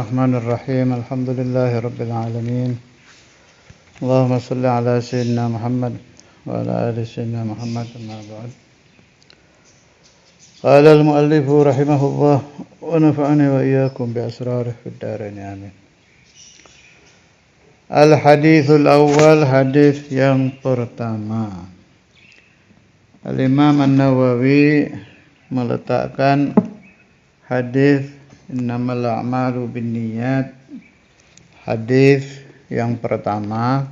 الرحمن الرحيم الحمد لله رب العالمين اللهم صل على سيدنا محمد وعلى آل سيدنا محمد أما بعد قال المؤلف رحمه الله ونفعني وإياكم بأسراره في الدارين آمين. Al-hadithul awal, hadis yang pertama. Al-Imam An-Nawawi meletakkan hadis innamal a'malu binniyat, hadis yang pertama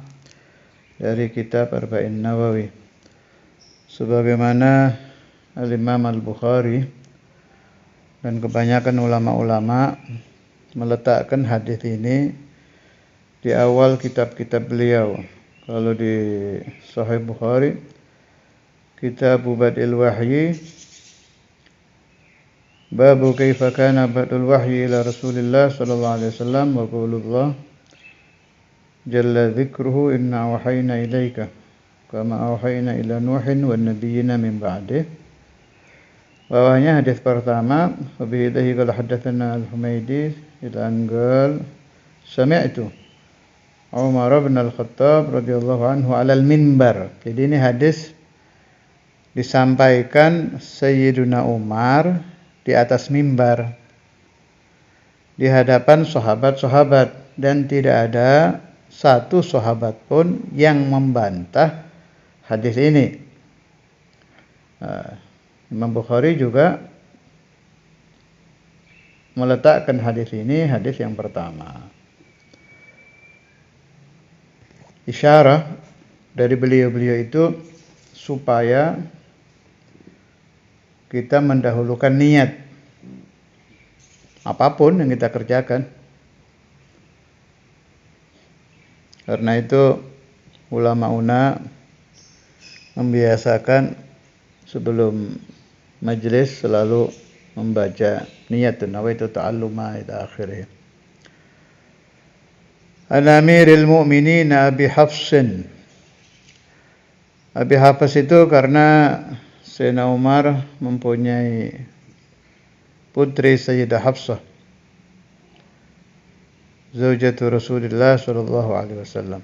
dari kitab Arba'in Nawawi. Sebagaimana Al-Imam Al-Bukhari dan kebanyakan ulama-ulama meletakkan hadis ini di awal kitab-kitab beliau. Kalau di Sahih Bukhari, Kitab Badil Wahyi, Babu kaifa kana badul wahyi ila Rasulillah sallallahu alaihi wasallam wa qaulullah jalla dzikruhu inna awhayna ilaika kama awhayna ila Nuhin wan nabiyyina min ba'dih. Bawahnya hadis pertama, wa bihi qala haddatsana Al-Humaydi ila anqal sami'tu Umar bin Al-Khattab radhiyallahu anhu 'alal minbar. Jadi ini hadis disampaikan Sayyiduna Umar di atas mimbar di hadapan sahabat-sahabat, dan tidak ada satu sahabat pun yang membantah hadis ini. Imam Bukhari juga meletakkan hadis ini hadis yang pertama. Isyarah dari beliau-beliau itu supaya kita mendahulukan niat apapun yang kita kerjakan. Karena itu ulama membiasakan sebelum majelis selalu membaca niyatun nawaitu ta'alluma ila akhirih. Al-Amiril Mu'minin Abi Hafsin. Abi Hafs itu karena Sayyidina Umar mempunyai putri Sayyidah Hafsah, zaujatu Rasulullah sallallahu alaihi wasallam.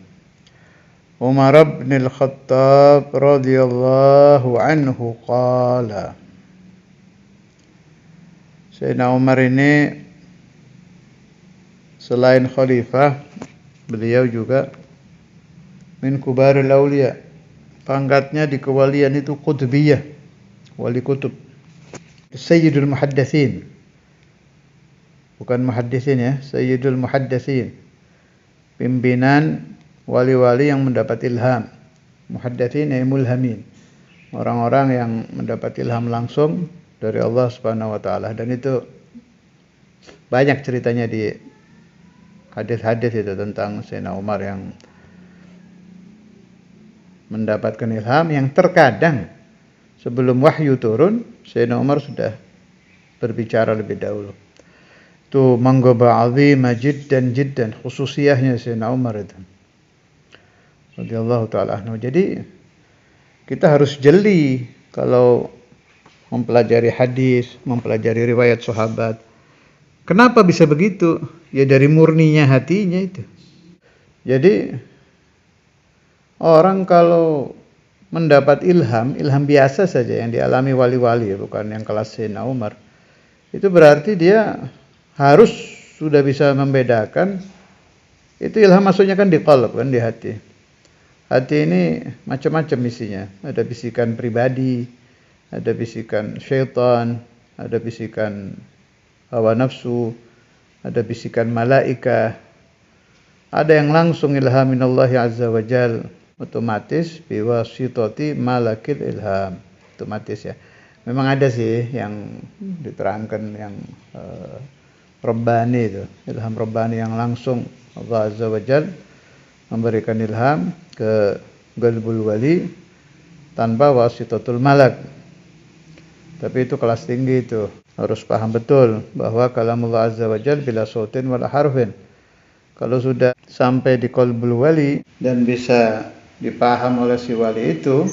Umar bin Al-Khattab radhiyallahu anhu qala. Sayyidina Umar ini selain khalifah, beliau juga min kubarul auliya. Pangkatnya di kewalian itu qutbiyah, wali kutub. Sayyidul muhadditsin. Bukan muhaddisin ya, Sayyidul muhadditsin. Pimpinan wali-wali yang mendapat ilham. Muhadditsin ay mulhamin. Orang-orang yang mendapat ilham langsung dari Allah Subhanahu wa taala, dan itu banyak ceritanya di hadis-hadis itu tentang Sayyidina Umar yang mendapatkan ilham, yang terkadang sebelum wahyu turun Sayyidina Umar sudah berbicara lebih dahulu. Itu manggaba azimah jiddan khususiyahnya Sayyidina Umar itu radhiyallahu taala anhu. Jadi kita harus jeli kalau mempelajari hadis, mempelajari riwayat sahabat. Kenapa bisa begitu? Ya dari murninya hatinya itu. Jadi orang kalau mendapat ilham biasa saja yang dialami wali-wali, ya, bukan yang kelas Sayyidina Umar, itu berarti dia harus sudah bisa membedakan itu ilham masuknya kan di qalb, kan di hati. Hati ini macam-macam isinya. Ada bisikan pribadi, ada bisikan syaitan, ada bisikan hawa nafsu, ada bisikan malaika, ada yang langsung ilham minallahi azza wa jal, otomatis biwasitati malakil ilham, otomatis ya. Memang ada sih yang diterangkan yang rabbani itu, ilham rabbani yang langsung Allah azza wa jal memberikan ilham ke qalbul wali tanpa wasitatul malak. Tapi itu kelas tinggi itu. Harus paham betul bahwa kalamullah azza wa jal bila sautin wala harfin. Kalau sudah sampai di qalbul wali dan bisa dipaham oleh si wali itu,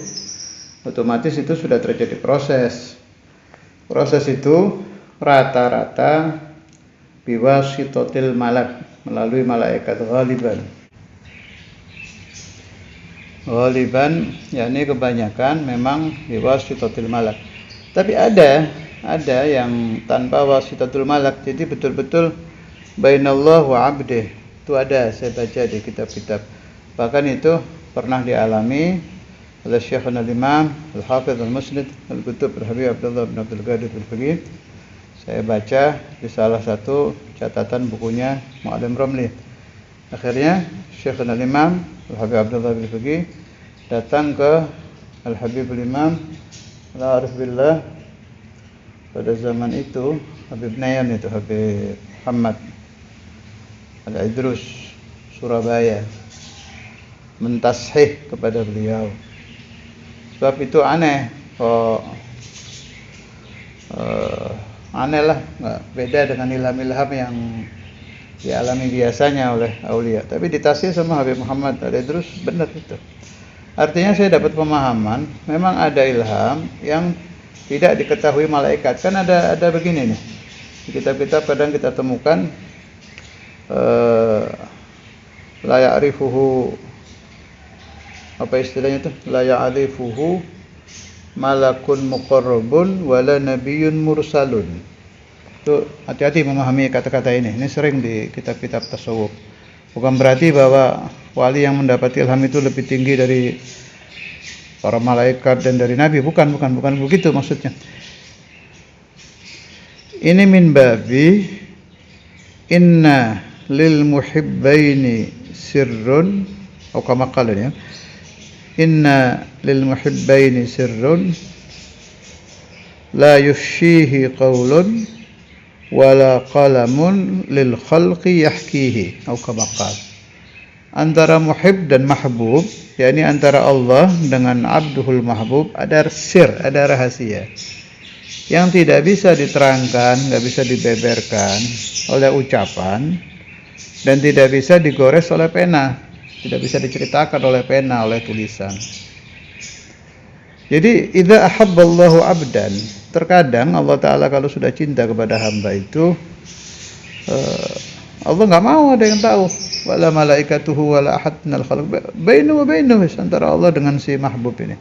otomatis itu sudah terjadi proses. Proses itu rata-rata biwasitatil malak, melalui malaikat ghaliban. Ghaliban yakni kebanyakan memang biwasitatil malak. Tapi ada yang tanpa wasitatul malak, jadi betul-betul bainallah wa abdih. Itu ada, saya baca di kitab-kitab. Bahkan itu pernah dialami oleh Syekhuna al-Imam Al-Hafidh Al-Musnid Al-Qutub Al-Habib Abdullah bin Abdul Qadir Al-Faqih. Saya baca di salah satu catatan bukunya Mu'alim Ramli. Akhirnya Syekhuna al-Imam Al-Habib Abdullah bin Faqih datang ke Al-Habib al-Imam Al-Arif Billah pada zaman itu, Habib Nayan itu, Habib Muhammad Al-Idrus Surabaya, mentashih kepada beliau. Sebab itu aneh, aneh lah, nggak beda dengan ilham-ilham yang dialami biasanya oleh aulia. Tapi ditashih sama Habib Muhammad Al-Idrus, benar itu. Artinya saya dapat pemahaman, memang ada ilham yang tidak diketahui malaikat. Kan ada begini nih, di kitab-kitab kadang kita temukan la ya'rifuhu, apa istilahnya itu, la ya'rifuhu malakun muqarrabun wala nabiyyun mursalun. Itu hati-hati memahami kata-kata ini sering di kitab-kitab tasawuf. Bukan berarti bahwa wali yang mendapat ilham itu lebih tinggi dari para malaikat dan dari nabi, bukan begitu maksudnya. Ini min babi inna lil muhibbaini sirrun, atau kama qala ya, inna lil muhibbaini sirrun la yufshihi qawlun wala qalamun lil khalqi yahkihi, atau kama qala. Antara muhib dan mahbub, yakni antara Allah dengan abduhul mahbub, ada sir, ada rahasia yang tidak bisa diterangkan, nggak bisa dibeberkan oleh ucapan, dan tidak bisa digores oleh pena, tidak bisa diceritakan oleh pena, oleh tulisan. Jadi idza ahabballahu abdan, terkadang Allah Ta'ala kalau sudah cinta kepada hamba itu, Allah nggak mau ada yang tahu. Wala malaikatuhu wala ahad minal khalq bainu wa bainahu, antara Allah dengan si mahbub ini.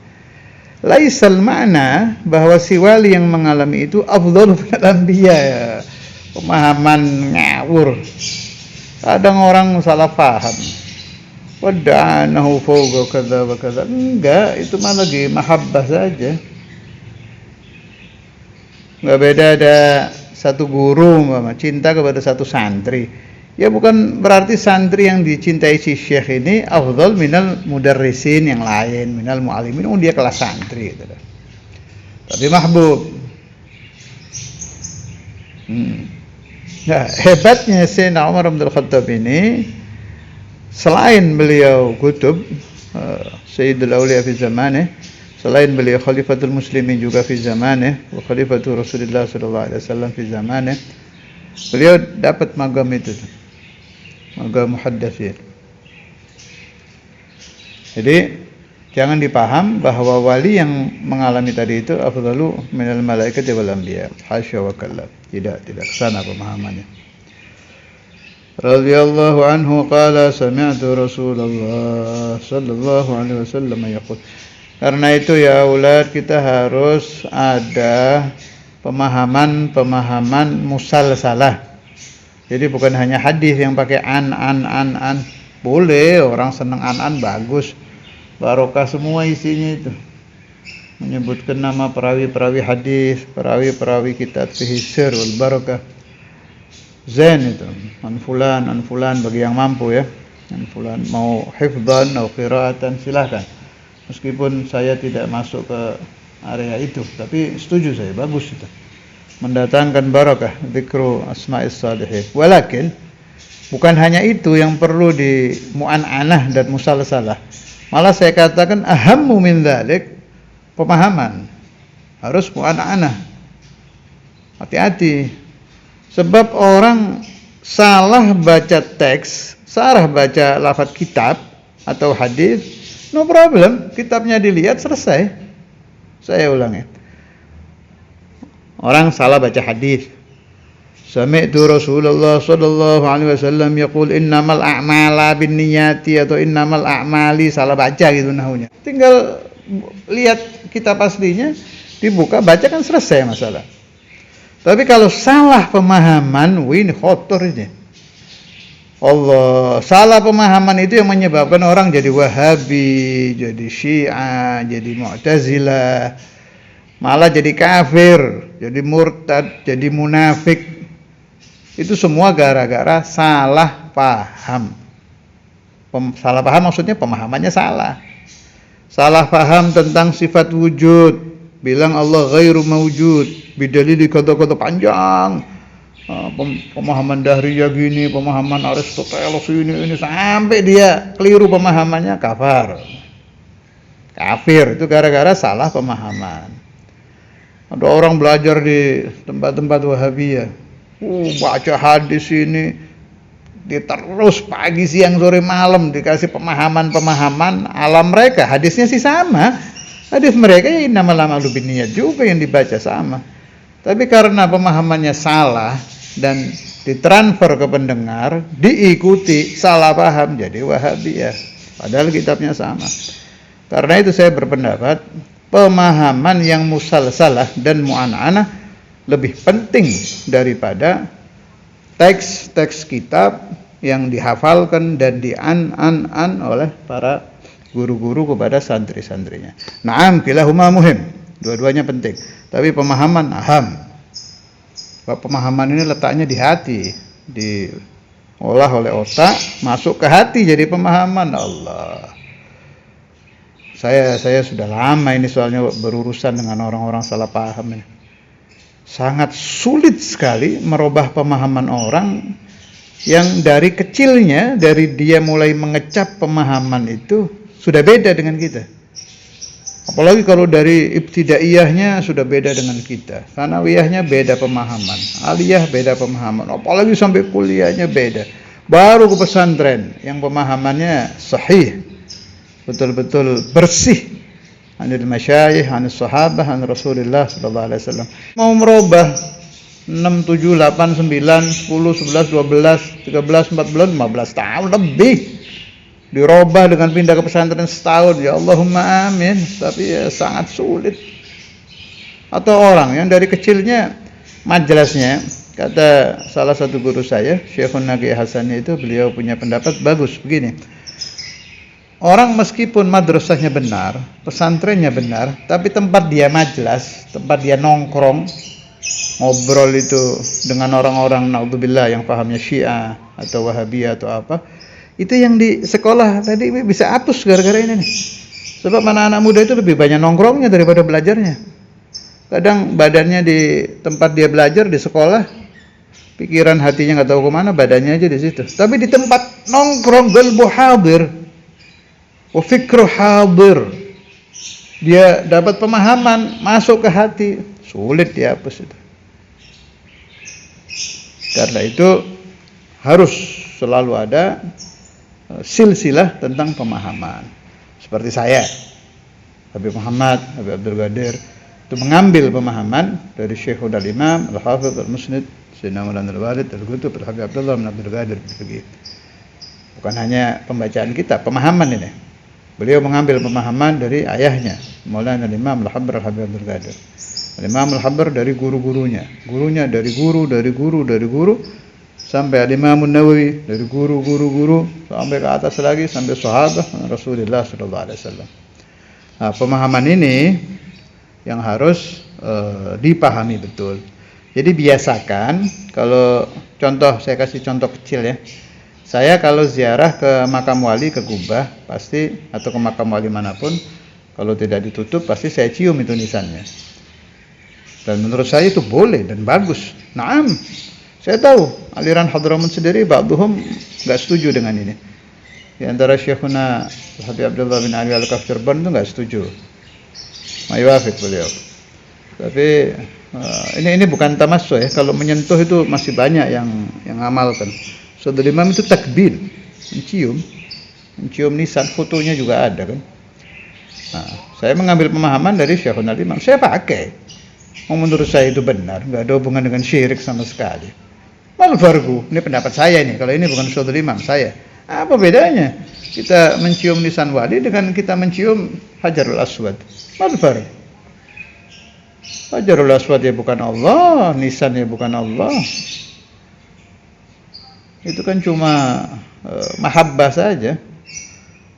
Laisal makna bahwa si wali yang mengalami itu afdhalu minal anbiya. Pemahaman ngawur. Kadang orang salah paham. Wada'anahu fawqa kadza wa kadza. Enggak, itu mah lagi mahabbah saja. Enggak beda ada satu guru cinta kepada satu santri. Ya bukan berarti santri yang dicintai si syekh ini afdal minal mudarrisin yang lain, minal muallimin, dia kelas santri gitu. Tapi mahbub. Nah, hebatnya Sayyidina Umar bin Khattab ini, selain beliau kutub Sayyidul Awliya fi zamanih, selain beliau khalifatul muslimin juga fi zamanih, wa khalifatul Rasulullah sallallahu alaihi wasallam fi zamanih, beliau dapat magam itu, magam muhaddatsin. Jadi jangan dipaham bahwa wali yang mengalami tadi itu afdalu minal malaikati wal anbiya. Hasya wa kalla. Tidak kesana pemahamannya. Radhiyallahu anhu qala sami'tu Rasulullah sallallahu alaihi wasallam yaqul. Karena itu ya aulad, kita harus ada pemahaman musalsalah. Jadi bukan hanya hadis yang pakai an. Boleh, orang senang an bagus. Barokah semua isinya itu. Menyebutkan nama perawi-perawi hadis, perawi-perawi kitab fihi sir wal barakah. Zain itu. An fulan bagi yang mampu ya. An fulan mau hifdzan atau qiraatan silakan. Meskipun saya tidak masuk ke area itu, tapi setuju saya, bagus itu. Mendatangkan barakah, dzikru asma'is salihin. Walakin bukan hanya itu yang perlu di mu'an'anah dan musalsalah. Malah saya katakan ahammu min dzalik, pemahaman. Harus mu'an'anah. Hati-hati. Sebab orang salah baca teks, salah baca lafaz kitab atau hadis, no problem, kitabnya dilihat selesai. Saya ulangi. Orang salah baca hadis, Sami'tu Rasulullah sallallahu alaihi wasallam yaqul innamal a'mala binniyati atau innamal a'mali, salah baca gitu nahunya. Tinggal lihat kitab aslinya, dibuka baca kan selesai masalah. Tapi kalau salah pemahaman, ini kotor ini. Allah, salah pemahaman itu yang menyebabkan orang jadi Wahabi, jadi Syiah, jadi Mu'tazilah, malah jadi kafir, jadi murtad, jadi munafik. Itu semua gara-gara salah paham. Salah paham maksudnya pemahamannya salah. Salah paham tentang sifat wujud. Bilang Allah ghairu mawjud. Bidalil kata-kata panjang. Pemahaman Dahriyah gini, pemahaman Aristoteles ini sampai dia keliru pemahamannya, kafir. Kafir itu gara-gara salah pemahaman. Ada orang belajar di tempat-tempat Wahabiyah. Baca hadis ini terus pagi, siang, sore, malam dikasih pemahaman-pemahaman alam mereka. Hadisnya sih sama. Hadis mereka ya innamal a'malu binniyat juga yang dibaca sama. Tapi karena pemahamannya salah dan ditransfer ke pendengar, diikuti, salah paham jadi Wahabiyah. Padahal kitabnya sama. Karena itu saya berpendapat pemahaman yang musalsalah dan mu'an'anah lebih penting daripada teks-teks kitab yang dihafalkan dan dian-an oleh para guru-guru kepada santri-santrinya. Na'am, kilahuma muhim. Dua-duanya penting. Tapi pemahaman aham. Pemahaman ini letaknya di hati, diolah oleh otak, masuk ke hati jadi pemahaman. Allah. Saya sudah lama ini soalnya berurusan dengan orang-orang salah paham ini. Sangat sulit sekali merubah pemahaman orang yang dari kecilnya, dari dia mulai mengecap pemahaman itu sudah beda dengan kita. Apalagi kalau dari ibtidaiyahnya sudah beda dengan kita, sanawiyahnya beda pemahaman, aliyah beda pemahaman, apalagi sampai kuliahnya beda. Baru ke pesantren yang pemahamannya sahih, betul-betul bersih. Anil masyayikh, anil sahabah, anil Rasulullah sallallahu alaihi wasallam. Mau merubah 6, 7, 8, 9, 10, 11, 12, 13, 14, 15 tahun lebih. Dirubah dengan pindah ke pesantren setahun. Ya Allahumma amin. Tapi ya sangat sulit. Atau orang yang dari kecilnya majelisnya, kata salah satu guru saya, Syekhun Naqi Hasannya itu, beliau punya pendapat bagus begini. Orang meskipun madrasahnya benar, pesantrennya benar, tapi tempat dia majlas, tempat dia nongkrong, ngobrol itu dengan orang-orang naudzubillah yang pahamnya Syiah atau Wahabiyah atau apa, itu yang di sekolah tadi bisa hapus gara-gara ini nih. Sebab anak-anak muda itu lebih banyak nongkrongnya daripada belajarnya. Kadang badannya di tempat dia belajar di sekolah, pikiran hatinya nggak tahu kemana, badannya aja di situ. Tapi di tempat nongkrong qalbu hadir. Fikru hadir, dia dapat pemahaman masuk ke hati, sulit dihapus itu. Karena itu harus selalu ada silsilah tentang pemahaman. Seperti saya, Habib Muhammad, Habib Abdul Qadir, itu mengambil pemahaman dari Syekhul Imam Al-Hafidh Al-Musnid Sayyidina Maulana Al-Walid Al-Qutub Al-Habib Abdullah bin Abdul Qadir. Bukan hanya pembacaan kitab, pemahaman ini. Beliau mengambil pemahaman dari ayahnya, Maulana Imam Al-Habr Al-Habib Abdul Qadir. Imam Al-Habr dari guru-gurunya, gurunya dari guru, sampai Imam Nawawi dari guru, sampai ke atas lagi sampai sahabat Rasulullah sallallahu alaihi wasallam. Nah, pemahaman ini yang harus dipahami betul. Jadi biasakan, kalau contoh, saya kasih contoh kecil ya. Saya kalau ziarah ke makam wali, ke Kubah, pasti, atau ke makam wali manapun, kalau tidak ditutup, pasti saya cium itu nisannya. Dan menurut saya itu boleh dan bagus. Naam, saya tahu aliran Hadramaut sendiri, ba'duhum nggak setuju dengan ini. Di antara Syekhuna Habib Abdullah bin Ali Al-Kafirban itu nggak setuju. Mayuafik beliau. Tapi ini bukan tamassuh ya. Kalau menyentuh itu masih banyak yang amalkan. Saudara Imam itu takbil, mencium nisan, fotonya juga ada kan. Nah, saya mengambil pemahaman dari Syekhul Imam, saya pakai. Menurut saya itu benar, nggak ada hubungan dengan syirik sama sekali. Mal farqu? Ini pendapat saya ini. Kalau ini bukan Syaikhul Imam saya. Apa bedanya kita mencium lisan wali dengan kita mencium Hajarul Aswad? Mal farq? Hajarul Aswad ya bukan Allah, lisan ya bukan Allah. Itu kan cuma mahabbah saja.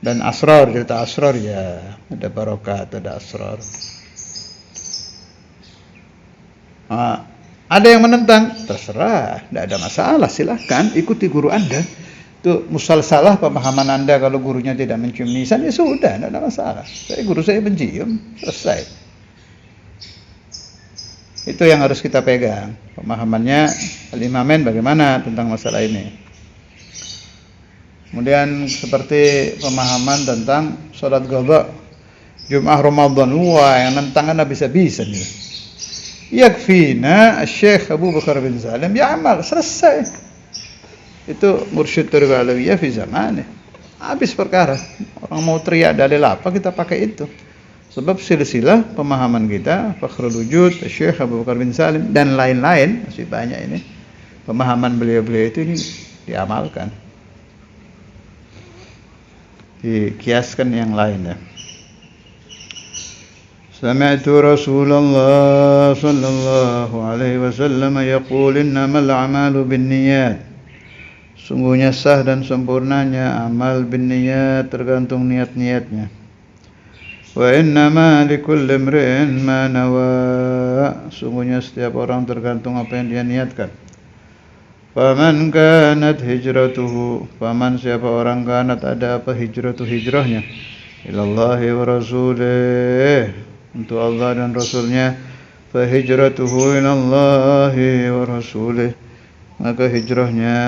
Dan asrar, cerita asrar ya ada barokat, ada asrar. Ada yang menentang, terserah, tidak ada masalah, silahkan ikuti guru Anda. Itu musalsalah pemahaman Anda kalau gurunya tidak mencium lisan, ya sudah, tidak ada masalah. Guru saya mencium, selesai. Itu yang harus kita pegang. Pemahamannya Al-Imamain bagaimana tentang masalah ini. Kemudian seperti pemahaman tentang sholat qadha Jum'ah Ramadan, wah yang nentang kan bisa-bisa nih. Yakfina Syekh Abu Bakar bin Salim ya'mal, selesai. Itu mursyid Tariqah Alawiyah fi zamannya. Habis perkara. Orang mau teriak dalil apa kita pakai itu. Sebab silsilah pemahaman kita Fakhrul Wujud, Syekh Abu Bakar bin Salim dan lain-lain, masih banyak ini. Pemahaman beliau-beliau itu ini diamalkan. Dikiaskan yang lain ya. سمعت رسول الله صلى الله عليه وسلم يقول إنما الأعمال بالنيات. Sungguhnya sah dan sempurnanya amal binniyat, tergantung niat-niatnya. Wa innama likulli imri'in ma nawa. Sungguhnya setiap orang tergantung apa yang dia niatkan. Faman kanat hijratuhu, faman siapa orang kanat ada apa hijrahnya, ilallahi wa rasulih, untuk Allah dan Rasulnya, fa hijratuhu ilallahi wa rasulih, maka hijrahnya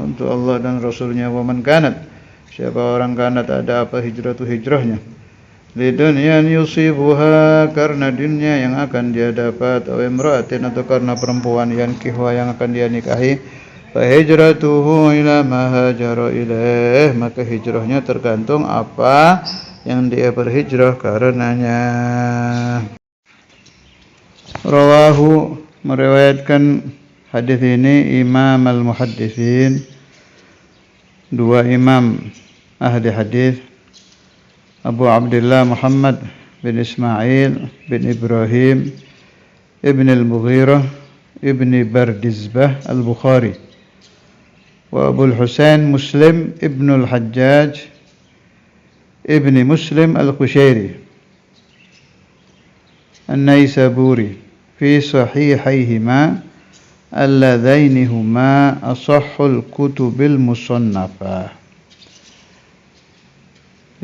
untuk Allah dan Rasulnya. Wa man kanat, siapa orang kanat ada apa hijrahnya, lidunyan yusibuha, karena dunia yang akan dia dapat, aw imra'atin, atau karena perempuan yang kihwa yang akan dia nikahi, fa hijratuhu ila ma hajara ilaih, maka hijrahnya tergantung apa yang dia berhijrah karenanya. Rawahu, meriwayatkan hadis ini Imam al-Muhadditsin, dua imam ahli hadis, Abu Abdullah Muhammad bin Ismail bin Ibrahim ibn al-Mughirah ibn Bardizbah al-Bukhari, wa Abu al-Husain Muslim ibn al-Hajjaj ibn Muslim al-Qushairi an-Naisaburi fi sahihayhima alladhaini huma asahhul kutubil musannafah.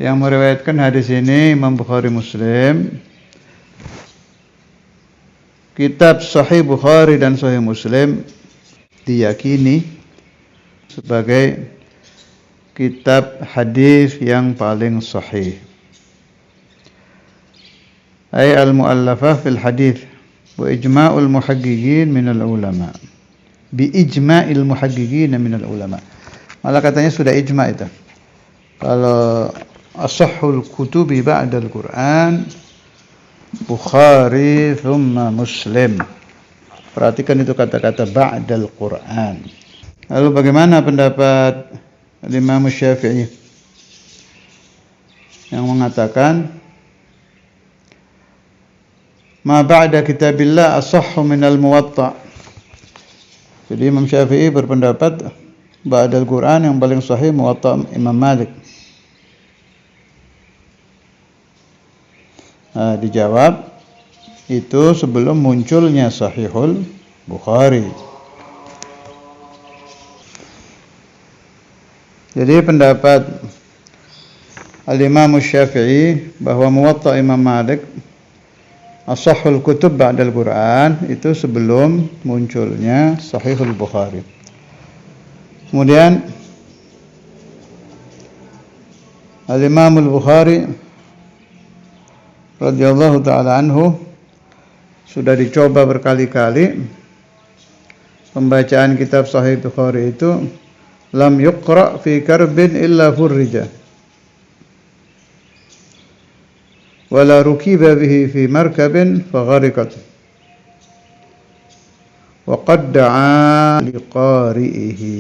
Yang meriwayatkan hadis ini Imam Bukhari Muslim. Kitab Sahih Bukhari dan Sahih Muslim diyakini sebagai kitab hadis yang paling sahih. Ay al-mu'allafah fil hadis wa ijma'ul muhaqqiqin minal ulama. Bi ijma'il muhaqqiqin minal ulama. Malah katanya sudah ijma' itu. Kalau asahhul kutubi ba'dal Quran Bukhari thumma Muslim. Perhatikan itu kata-kata ba'dal Quran. Lalu bagaimana pendapat Imam Syafi'i yang mengatakan ma ba'da kitabillah asahhu minal muwatta. Jadi Imam Syafi'i berpendapat ba'dal Quran yang paling sahih muwatta Imam Malik. Dijawab itu sebelum munculnya Sahihul Bukhari. Jadi pendapat Al-Imam Syafi'i bahwa Muwatta Imam Malik asahhul kutub ba'dal Quran itu sebelum munculnya Sahihul Bukhari. Kemudian Al-Imam Al-Bukhari radhiyallahu ta'ala anhu sudah dicoba berkali-kali pembacaan kitab Sahih Bukhari itu, lam yuqra fi karbin illa furrija wala rukiba bihi fi markabin faghariqat wa qad da'a liqari'ihi.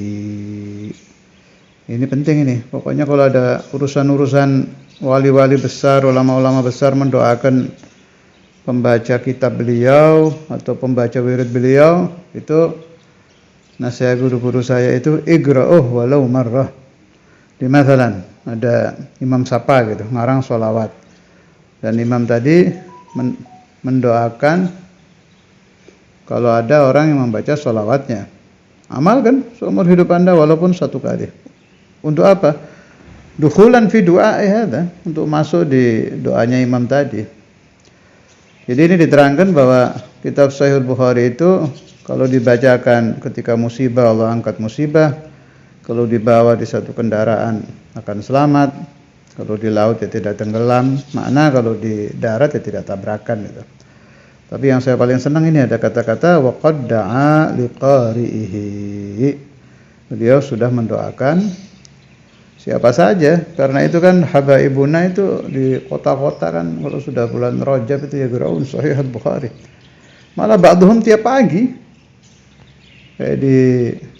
Ini penting ini. Pokoknya kalau ada urusan-urusan wali-wali besar, ulama-ulama besar mendoakan pembaca kitab beliau atau pembaca wirid beliau, itu nasihat guru-guru saya itu igra'uh walau marrah. Di masalan ada imam sapa gitu, ngarang sholawat. Dan imam tadi mendoakan kalau ada orang yang membaca sholawatnya. Amalkan seumur hidup Anda walaupun 1 kali. Untuk apa? Dukhulan fi du'a'i hadza, untuk masuk di doanya imam tadi. Jadi ini diterangkan bahwa kitab Sahih Bukhari itu kalau dibacakan ketika musibah Allah angkat musibah, kalau dibawa di satu kendaraan akan selamat, kalau di laut ya tidak tenggelam, makna kalau di darat ya tidak tabrakan gitu. Tapi yang saya paling senang ini ada kata-kata wa qad da'a liqari'ihi. Beliau sudah mendoakan siapa saja, karena itu kan habaibuna itu di kota-kota kan kalau sudah bulan Rajab itu ya geraun Sahih Bukhari. Malah ba'dhum tiap pagi. Kayak di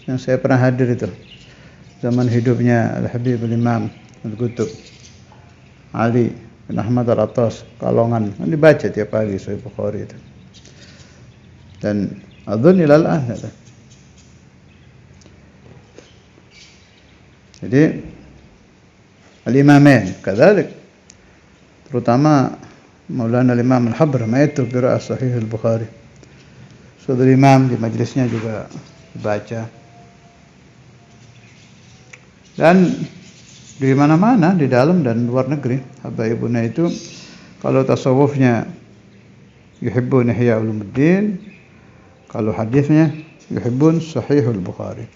yang saya pernah hadir itu. Zaman hidupnya Al-Habib Al-Imam Al-Qutub Ali bin Ahmad Al-Attas Kalongan. Kan dibaca tiap pagi Sahih Bukhari itu. Dan adzun ilal an. Jadi Al-Imamain kadzalik, terutama Maulana Al-Imam Al-Habr maitu qira'ah Sahih Al-Bukhari. Saudara imam di majelisnya juga dibaca. Dan di mana-mana di dalam dan luar negeri habaibuna itu kalau tasawufnya yuhibbun ihya ulumuddin, kalau hadisnya yuhibbun Sahih Al-Bukhari.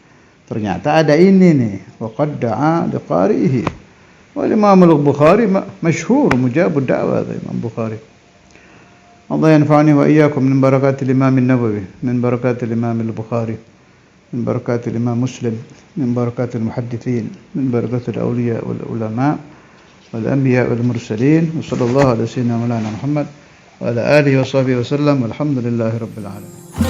Ternyata ada ini nih, wa qad da'a liqari'ihi. والإمام البخاري مشهور مجاب الدعوة هذا الإمام البخاري. الله ينفعني وإياكم من بركات الإمام النووي، من بركات الإمام البخاري، من بركات الإمام مسلم، من بركات المحدثين، من بركات الأولياء والعلماء والأنبياء والمرسلين. وصلى الله على سيدنا مولانا محمد وعلى آله وصحبه وسلم والحمد لله رب العالمين.